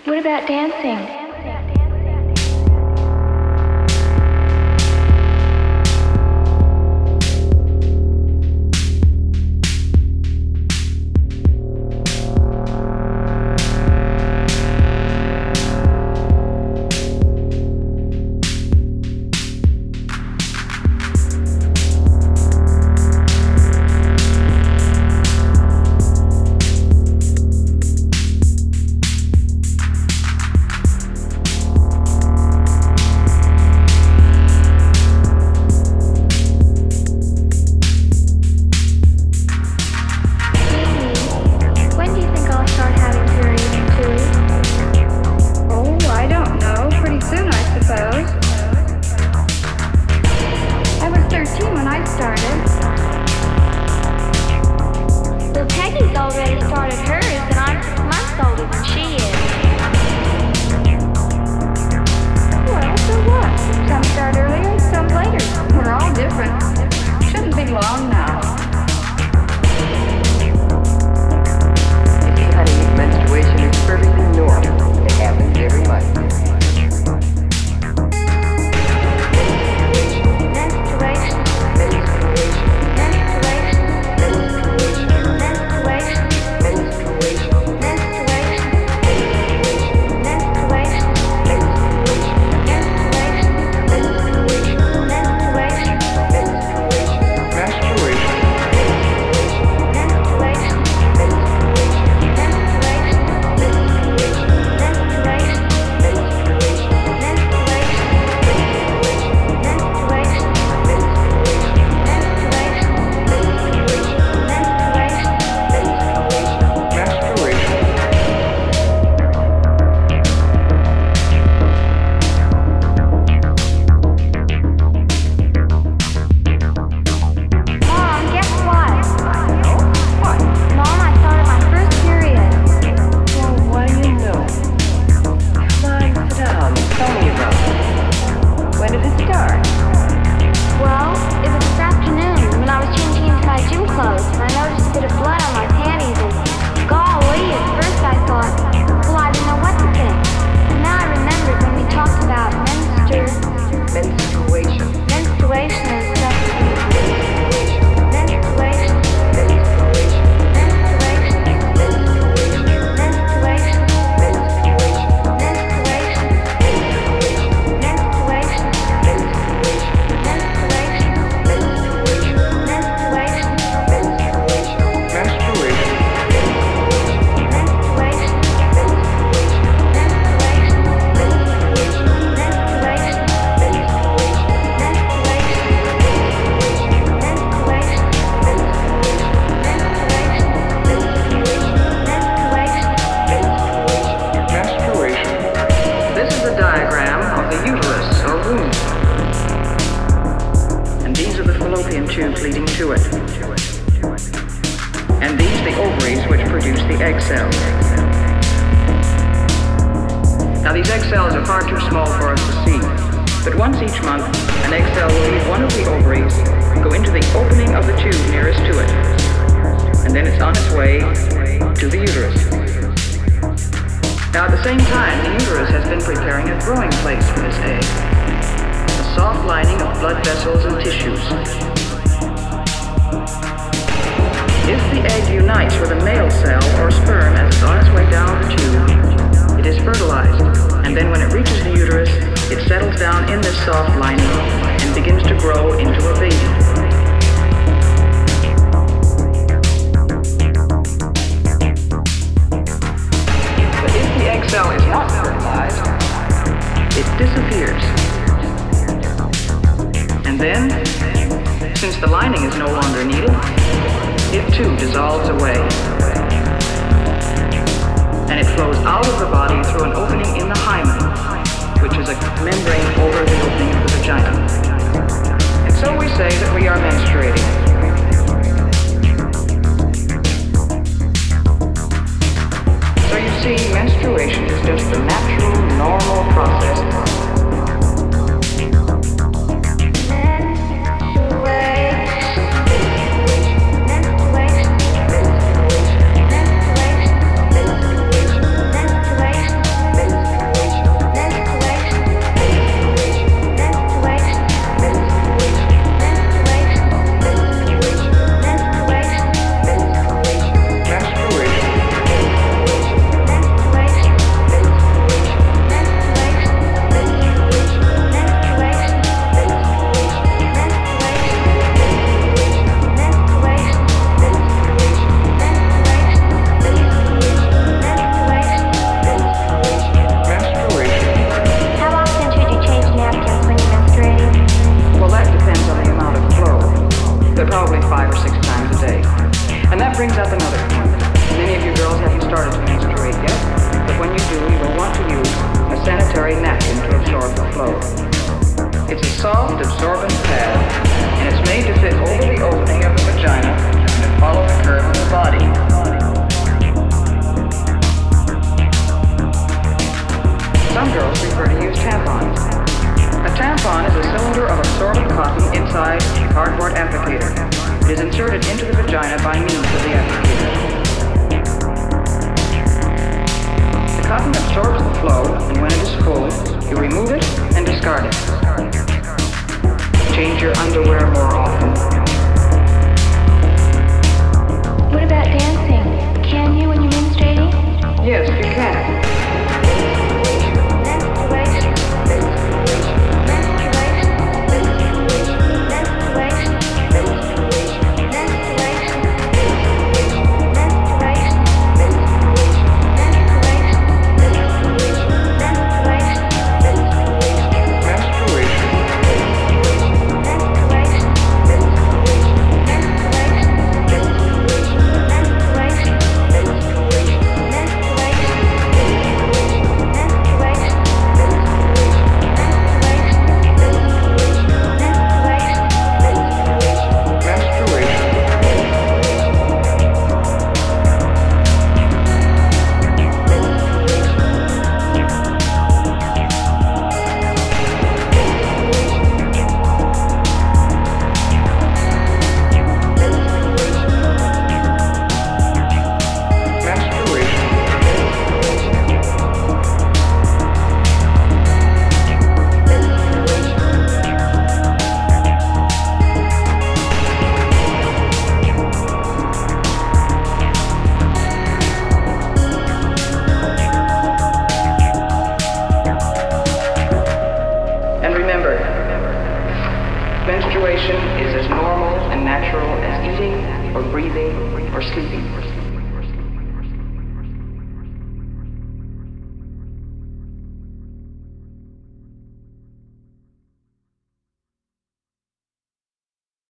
What about dancing? tubes leading to it. And these the ovaries which produce the egg cells. Now these egg cells are far too small for us to see, but once each month an egg cell will leave one of the ovaries, go into the opening of the tube nearest to it, and then it's on its way to the uterus. Now at the same time, the uterus has been preparing a growing place for this egg, a soft lining of blood vessels and tissues. If the egg unites with a male cell or sperm as it's on its way down the tube, it is fertilized, and then when it reaches the uterus, it settles down in this soft lining and begins to grow into a baby. But if the egg cell is not fertilized, it disappears. And then, since the lining is no longer needed, it too dissolves away. And it flows out of the body through an opening in the hymen, which is a membrane over the opening of the vagina. And so we say that we are menstruating. So you see, menstruation is just a natural, normal process. you will want to use a sanitary napkin to absorb the flow. It's a soft, absorbent pad, and it's made to fit over the opening of the vagina and follow the curve of the body. Some girls prefer to use tampons. A tampon is a cylinder of absorbent cotton inside a cardboard applicator. It is inserted into the vagina by means of the applicator. The cotton absorbs the flow, and when it is full, you remove it and discard it. Change your underwear more often. What about dancing? Can you when you're menstruating? Yes, you can. Menstruation is as normal and natural as eating or breathing or sleeping.